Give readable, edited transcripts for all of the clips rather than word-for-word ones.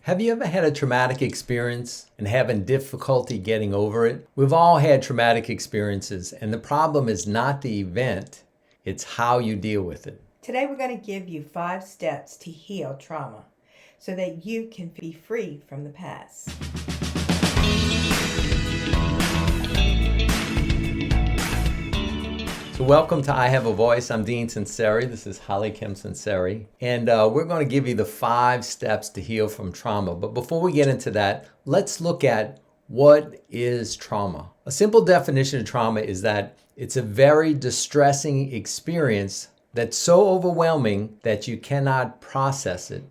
Have you ever had a traumatic experience and having difficulty getting over it? We've all had traumatic experiences, and the problem is not the event, it's how you deal with it. Today we're going to give you 5 steps to heal trauma so that you can be free from the past. So welcome to I Have a Voice. I'm Dean Sunseri. This is HollyKem Sunseri. And we're going to give you the 5 steps to heal from trauma. But before we get into that, let's look at what is trauma. A simple definition of trauma is that it's a very distressing experience that's so overwhelming that you cannot process it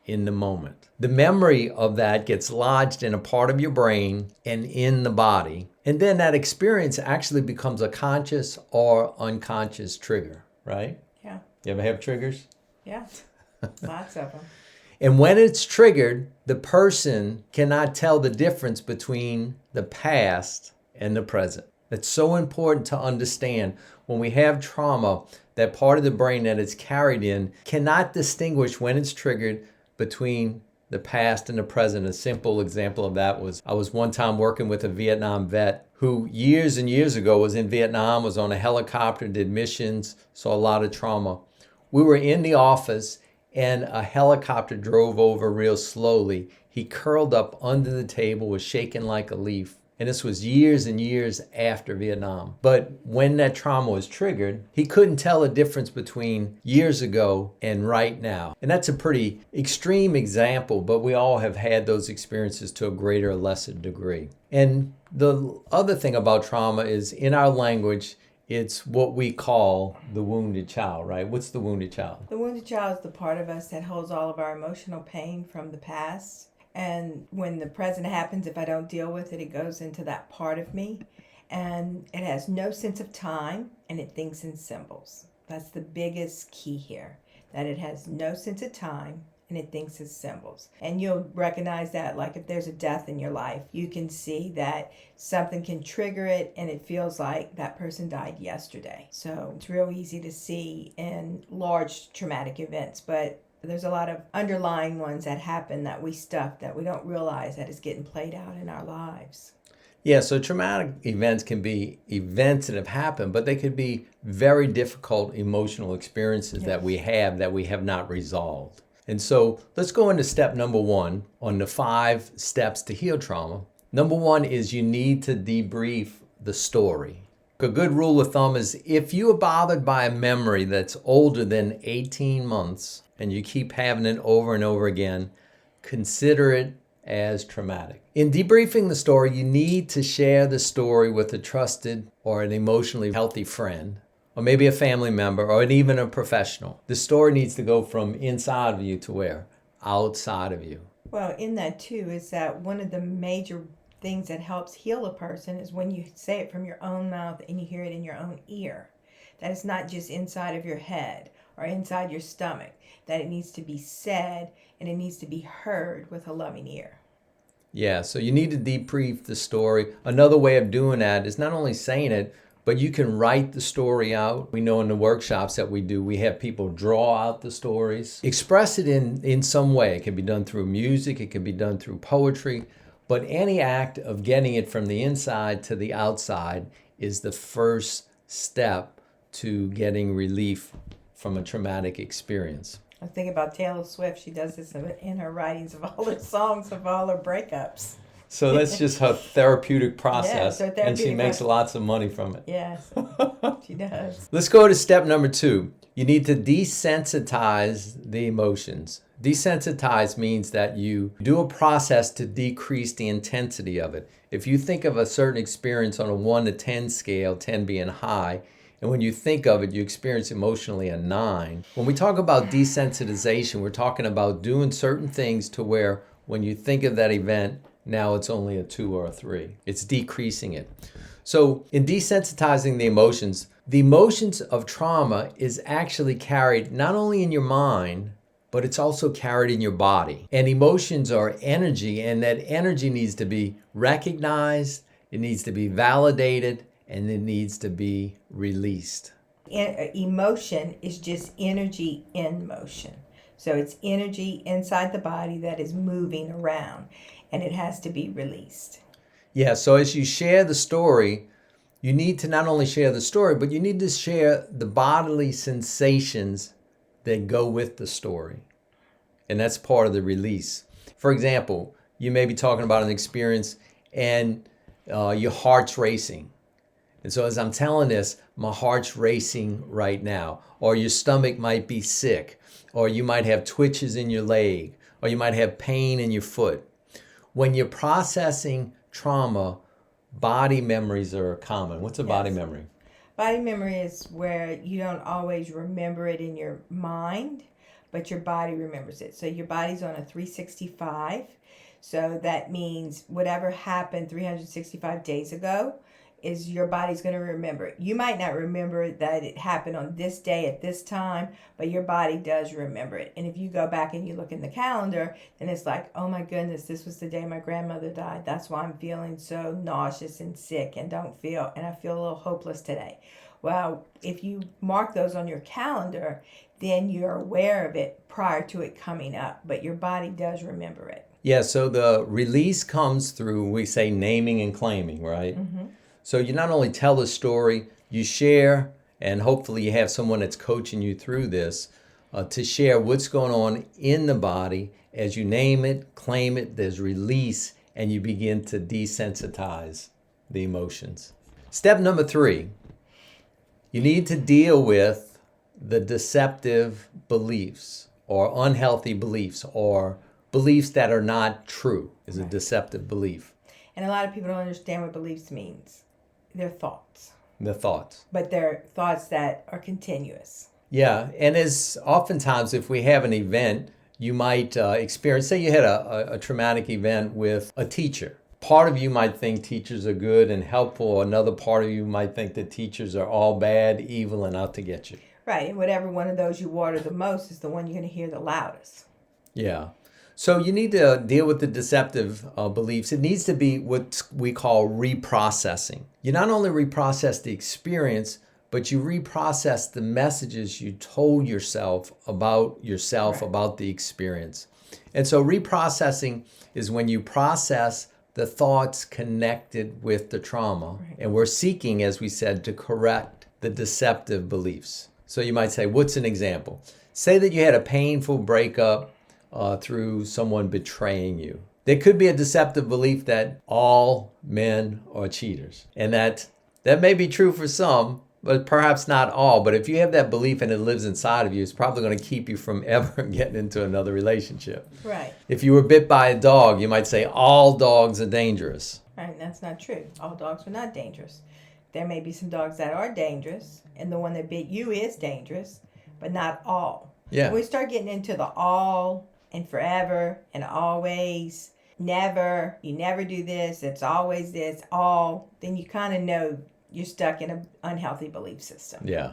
in the moment. The memory of that gets lodged in a part of your brain and in the body. And then that experience actually becomes a conscious or unconscious trigger, right? Yeah. You ever have triggers? Yeah. Lots of them. And when it's triggered, the person cannot tell the difference between the past and the present. It's so important to understand when we have trauma, that part of the brain that it's carried in cannot distinguish when it's triggered between the past and the present. A simple example of that was I was one time working with a Vietnam vet who years and years ago was in Vietnam, was on a helicopter, did missions, saw a lot of trauma. We were in the office and a helicopter drove over real slowly. He curled up under the table, was shaking like a leaf. And this was years and years after Vietnam. But when that trauma was triggered, he couldn't tell the difference between years ago and right now. And that's a pretty extreme example, but we all have had those experiences to a greater or lesser degree. And the other thing about trauma is in our language, it's what we call the wounded child, right? What's the wounded child? The wounded child is the part of us that holds all of our emotional pain from the past. And when the present happens, if I don't deal with it, it goes into that part of me. And it has no sense of time, and it thinks in symbols. That's the biggest key here, that it has no sense of time, and it thinks in symbols. And you'll recognize that, like if there's a death in your life, you can see that something can trigger it, and it feels like that person died yesterday. So it's real easy to see in large traumatic events, but there's a lot of underlying ones that happen that we stuff that we don't realize that is getting played out in our lives. Yeah, so traumatic events can be events that have happened, but they could be very difficult emotional experiences that we have not resolved. And so let's go into step number 1 on the 5 steps to heal trauma. Number 1 is you need to debrief the story. A good rule of thumb is if you are bothered by a memory that's older than 18 months and you keep having it over and over again, consider it as traumatic. In debriefing the story, you need to share the story with a trusted or an emotionally healthy friend, or maybe a family member, or even a professional. The story needs to go from inside of you to where? Outside of you. Well, in that too is that one of the major things that helps heal a person is when you say it from your own mouth and you hear it in your own ear. That it's not just inside of your head or inside your stomach, that it needs to be said and it needs to be heard with a loving ear. Yeah, so you need to debrief the story. Another way of doing that is not only saying it, but you can write the story out. We know in the workshops that we do, we have people draw out the stories. Express it in some way. It can be done through music, it can be done through poetry, but any act of getting it from the inside to the outside is the first step to getting relief from a traumatic experience. I was thinking about Taylor Swift. She does this in her writings of all her songs, of all her breakups. So that's just her therapeutic process, Yeah, so and she therapeutic makes lots of money from it. Yes, she does. Let's go to step number 2. You need to desensitize the emotions. Desensitize means that you do a process to decrease the intensity of it. If you think of a certain experience on a 1 to 10 scale, 10 being high, and when you think of it, you experience emotionally a 9. When we talk about desensitization, we're talking about doing certain things to where when you think of that event, now it's only a 2 or a 3. It's decreasing it. So in desensitizing the emotions of trauma is actually carried not only in your mind, but it's also carried in your body. And emotions are energy, and that energy needs to be recognized, it needs to be validated, and it needs to be released. Emotion is just energy in motion. So it's energy inside the body that is moving around, and it has to be released. Yeah, so as you share the story, you need to not only share the story, but you need to share the bodily sensations that go with the story. And that's part of the release. For example, you may be talking about an experience and your heart's racing. And so as I'm telling this, my heart's racing right now. Or your stomach might be sick. Or you might have twitches in your leg. Or you might have pain in your foot. When you're processing trauma, body memories are common. What's a body memory? Body memory is where you don't always remember it in your mind, but your body remembers it. So your body's on a 365. So that means whatever happened 365 days ago is your body's going to remember it. You might not remember that it happened on this day at this time, but your body does remember it. And if you go back and you look in the calendar, then it's like, oh my goodness, this was the day my grandmother died. That's why I'm feeling so nauseous and sick and I feel a little hopeless today. Well, if you mark those on your calendar, then you're aware of it prior to it coming up, but your body does remember it. Yeah, so the release comes through, we say, naming and claiming, right? Mm-hmm. So you not only tell the story, you share, and hopefully you have someone that's coaching you through this to share what's going on in the body. As you name it, claim it, there's release, and you begin to desensitize the emotions. Step number 3, you need to deal with the deceptive beliefs or unhealthy beliefs or beliefs that are not true is a deceptive belief. And a lot of people don't understand what beliefs means. They're thoughts. The thoughts. But they're thoughts that are continuous. Yeah, and as oftentimes if we have an event, you might experience, say you had a traumatic event with a teacher. Part of you might think teachers are good and helpful. Another part of you might think that teachers are all bad, evil, and out to get you. Right, and whatever one of those you water the most is the one you're going to hear the loudest. Yeah. So you need to deal with the deceptive beliefs. It needs to be what we call reprocessing. You not only reprocess the experience, but you reprocess the messages you told yourself, right, about the experience. And so reprocessing is when you process the thoughts connected with the trauma. Right. And we're seeking, as we said, to correct the deceptive beliefs. So you might say, what's an example? Say that you had a painful breakup through someone betraying you. There could be a deceptive belief that all men are cheaters. And that may be true for some, but perhaps not all. But if you have that belief and it lives inside of you, it's probably going to keep you from ever getting into another relationship. Right. If you were bit by a dog, you might say all dogs are dangerous. Right, and that's not true. All dogs are not dangerous. There may be some dogs that are dangerous, and the one that bit you is dangerous, but not all. Yeah. When we start getting into the all and forever and always, never, you never do this, it's always this, all, then you kind of know you're stuck in an unhealthy belief system. Yeah.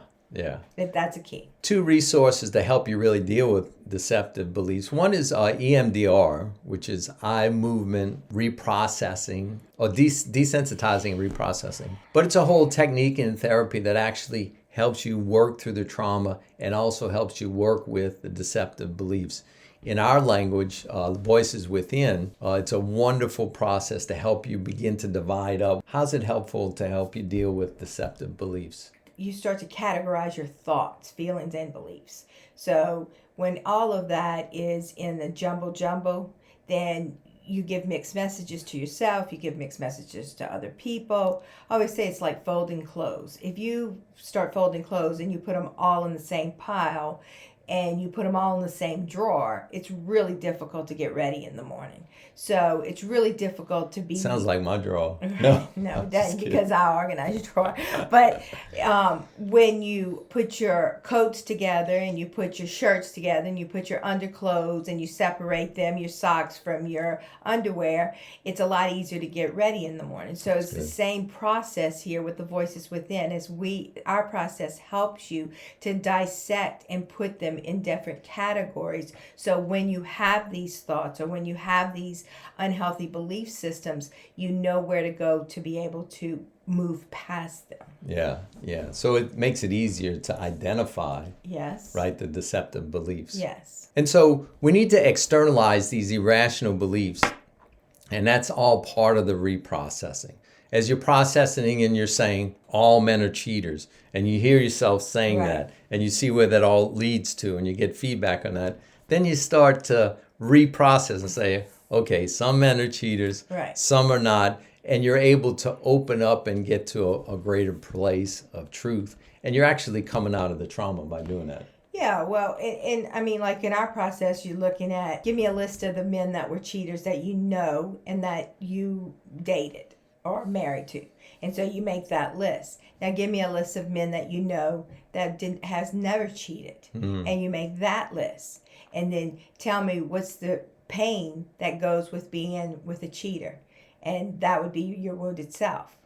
That's a key. 2 resources to help you really deal with deceptive beliefs. One is EMDR, which is eye movement reprocessing, or desensitizing and reprocessing. But it's a whole technique in therapy that actually helps you work through the trauma and also helps you work with the deceptive beliefs. In our language, Voices Within, it's a wonderful process to help you begin to divide up. How's it helpful to help you deal with deceptive beliefs? You start to categorize your thoughts, feelings, and beliefs. So when all of that is in the jumble, then you give mixed messages to yourself, you give mixed messages to other people. I always say it's like folding clothes. If you start folding clothes and you put them all in the same pile, and you put them all in the same drawer, it's really difficult to get ready in the morning. So it's really difficult to be... Sounds like my drawer. No, it doesn't, because I organize your drawer. But when you put your coats together and you put your shirts together and you put your underclothes and you separate them, your socks from your underwear, it's a lot easier to get ready in the morning. So it's the same process here with the Voices Within. Our process helps you to dissect and put them them in different categories. So when you have these thoughts or when you have these unhealthy belief systems, you know where to go to be able to move past them. Yeah. So it makes it easier to identify, Yes. right, the deceptive beliefs. Yes. And so we need to externalize these irrational beliefs, and that's all part of the reprocessing. As you're processing and you're saying, all men are cheaters, and you hear yourself saying Right. that, and you see where that all leads to, and you get feedback on that, then you start to reprocess and say, okay, some men are cheaters, Right. some are not, and you're able to open up and get to a greater place of truth. And you're actually coming out of the trauma by doing that. Yeah, well, and I mean, like in our process, you're looking at, give me a list of the men that were cheaters that you know and that you dated or married to. And so you make that list. Now give me a list of men that you know that has never cheated. And you make that list. And then tell me what's the pain that goes with being with a cheater. And that would be your wounded self.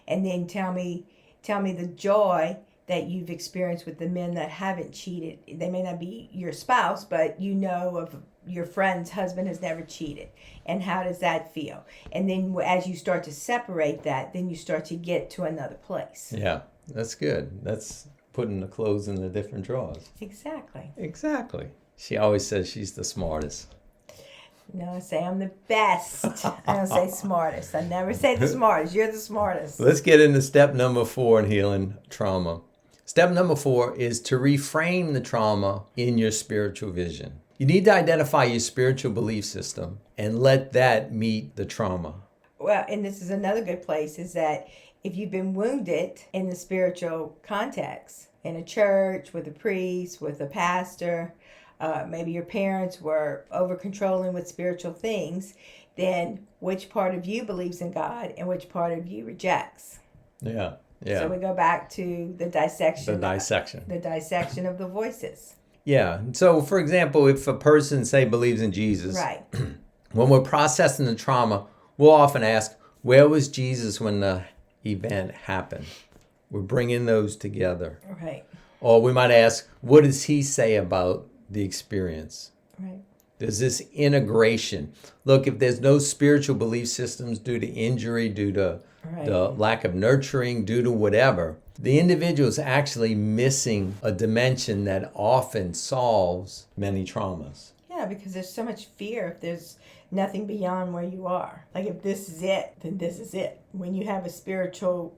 And then tell me the joy that you've experienced with the men that haven't cheated. They may not be your spouse, but you know of your friend's husband has never cheated. And how does that feel? And then as you start to separate that, then you start to get to another place. Yeah, that's good. That's putting the clothes in the different drawers. Exactly. She always says she's the smartest. No, I say I'm the best. I don't say smartest. I never say the smartest. You're the smartest. Let's get into step number 4 in healing trauma. Step number 4 is to reframe the trauma in your spiritual vision. You need to identify your spiritual belief system and let that meet the trauma. Well, and this is another good place, is that if you've been wounded in the spiritual context, in a church, with a priest, with a pastor, maybe your parents were over controlling with spiritual things, then which part of you believes in God and which part of you rejects? Yeah. So we go back to the dissection. The dissection of the voices. Yeah. So, for example, if a person, say, believes in Jesus, Right. when we're processing the trauma, we'll often ask, where was Jesus when the event happened? We're bringing those together. Right. Or we might ask, what does he say about the experience? Right. There's this integration. Look, if there's no spiritual belief systems due to injury, due to the lack of nurturing, due to whatever, the individual is actually missing a dimension that often solves many traumas. Yeah, because there's so much fear if there's nothing beyond where you are. Like if this is it, then this is it. When you have a spiritual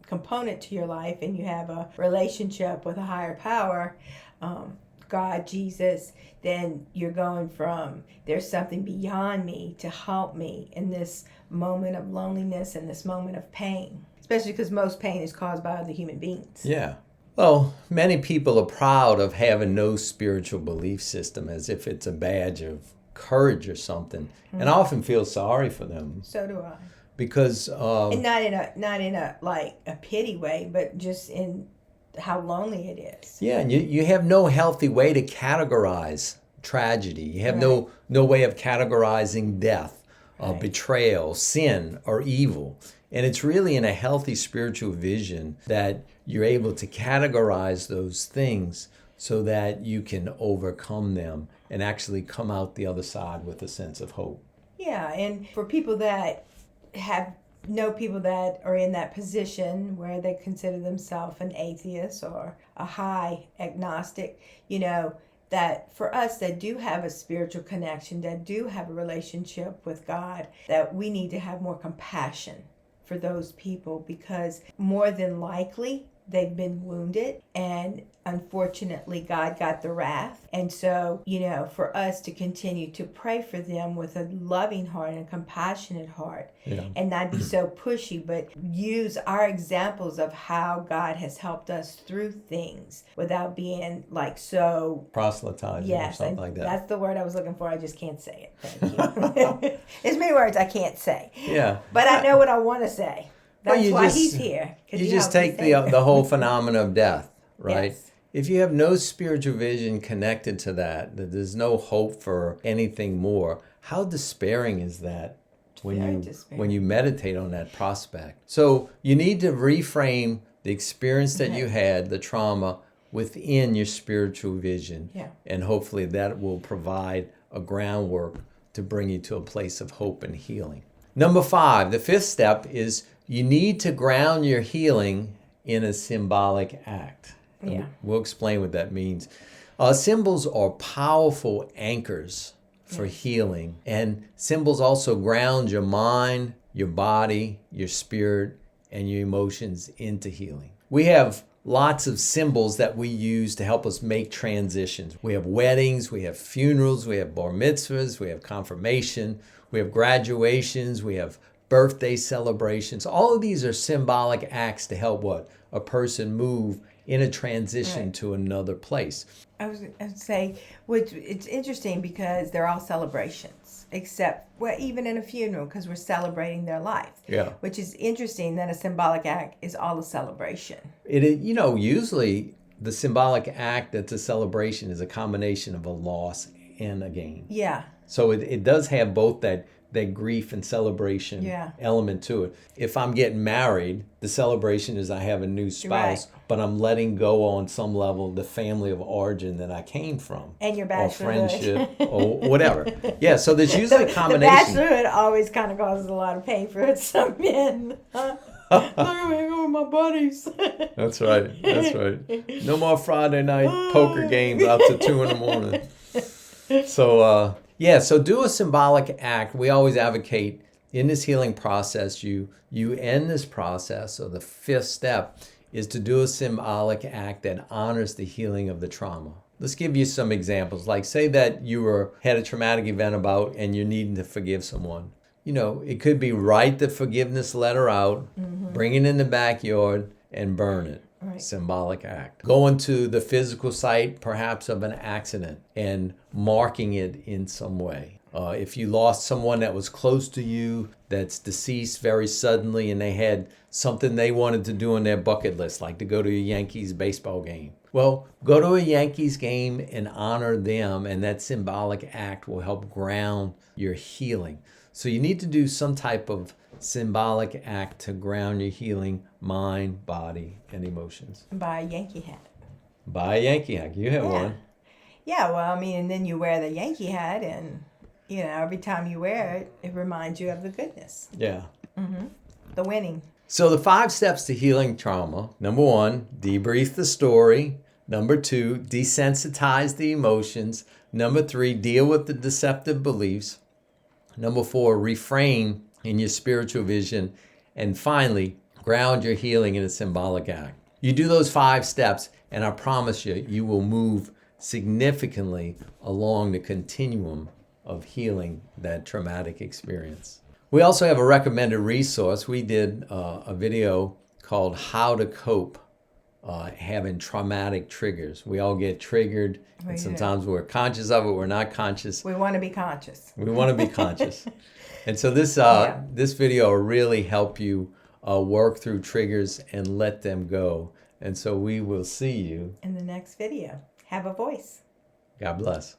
component to your life and you have a relationship with a higher power, God, Jesus, then you're going from there's something beyond me to help me in this moment of loneliness and this moment of pain. Especially because most pain is caused by other human beings. Yeah. Well, many people are proud of having no spiritual belief system as if it's a badge of courage or something. And I often feel sorry for them. So do I. Because and not in a like a pity way, but just in how lonely it is. Yeah, and you have no healthy way to categorize tragedy. You have no way of categorizing death, betrayal, sin, or evil. And it's really in a healthy spiritual vision that you're able to categorize those things so that you can overcome them and actually come out the other side with a sense of hope. Yeah, and for people that know people that are in that position where they consider themselves an atheist or a high agnostic, that for us that do have a spiritual connection, that do have a relationship with God, that we need to have more compassion for those people, because more than likely they've been wounded and unfortunately God got the wrath. And so, for us to continue to pray for them with a loving heart and a compassionate heart, and not be so pushy, but use our examples of how God has helped us through things without being like so proselytizing or something like that. That's the word I was looking for. I just can't say it. Thank you. There's many words I can't say. Yeah. But I know what I want to say. That's why he's here. You just take the whole phenomenon of death, right? Yes. If you have no spiritual vision connected to that there's no hope for anything more, how despairing is that when you meditate on that prospect? So you need to reframe the experience that you had, the trauma, within your spiritual vision. Yeah. And hopefully that will provide a groundwork to bring you to a place of hope and healing. Number 5, the 5th step is you need to ground your healing in a symbolic act. Yeah. We'll explain what that means. Symbols are powerful anchors for healing, and symbols also ground your mind, your body, your spirit, and your emotions into healing. We have lots of symbols that we use to help us make transitions. We have weddings, we have funerals, we have bar mitzvahs, we have confirmation, we have graduations, we have birthday celebrations. All of these are symbolic acts to help what? A person move in a transition to another place. I would say, which it's interesting because they're all celebrations, except, well, even in a funeral, because we're celebrating their life. Yeah. Which is interesting that a symbolic act is all a celebration. It is, usually the symbolic act that's a celebration is a combination of a loss and a gain. Yeah. So it does have both that grief and celebration element to it. If I'm getting married, the celebration is I have a new spouse, but I'm letting go on some level the family of origin that I came from. And your or bachelorhood. friendship or whatever. Yeah, so there's usually a combination. The bachelorhood always kind of causes a lot of pain for some men. Look at me, go with my buddies. That's right. That's right. No more Friday night poker games out to 2 a.m. So, so do a symbolic act. We always advocate in this healing process, you end this process. So the 5th step is to do a symbolic act that honors the healing of the trauma. Let's give you some examples. Like say that you had a traumatic event about and you're needing to forgive someone. It could be write the forgiveness letter out, bring it in the backyard, and burn it. Right. Symbolic act. Going to the physical site, perhaps of an accident, and marking it in some way. If you lost someone that was close to you, that's deceased very suddenly, and they had something they wanted to do on their bucket list, like to go to a Yankees baseball game. Well, go to a Yankees game and honor them, and that symbolic act will help ground your healing. So you need to do some type of symbolic act to ground your healing mind, body, and emotions. Buy a Yankee hat. Buy a Yankee hat. You have one. Yeah, well, and then you wear the Yankee hat, and, every time you wear it, it reminds you of the goodness. Yeah. Mm-hmm. The winning. So the 5 steps to healing trauma. Number 1, debrief the story. Number 2, desensitize the emotions. Number 3, deal with the deceptive beliefs. Number 4, reframe in your spiritual vision. And finally, ground your healing in a symbolic act. You do those 5 steps, and I promise you will move significantly along the continuum of healing that traumatic experience. We also have a recommended resource. We did a video called How to Cope having traumatic triggers. We all get triggered, and sometimes we're conscious of it, we're not conscious. We want to be conscious. We want to be conscious. And so this video will really help you work through triggers and let them go. And so we will see you in the next video. Have a voice. God bless.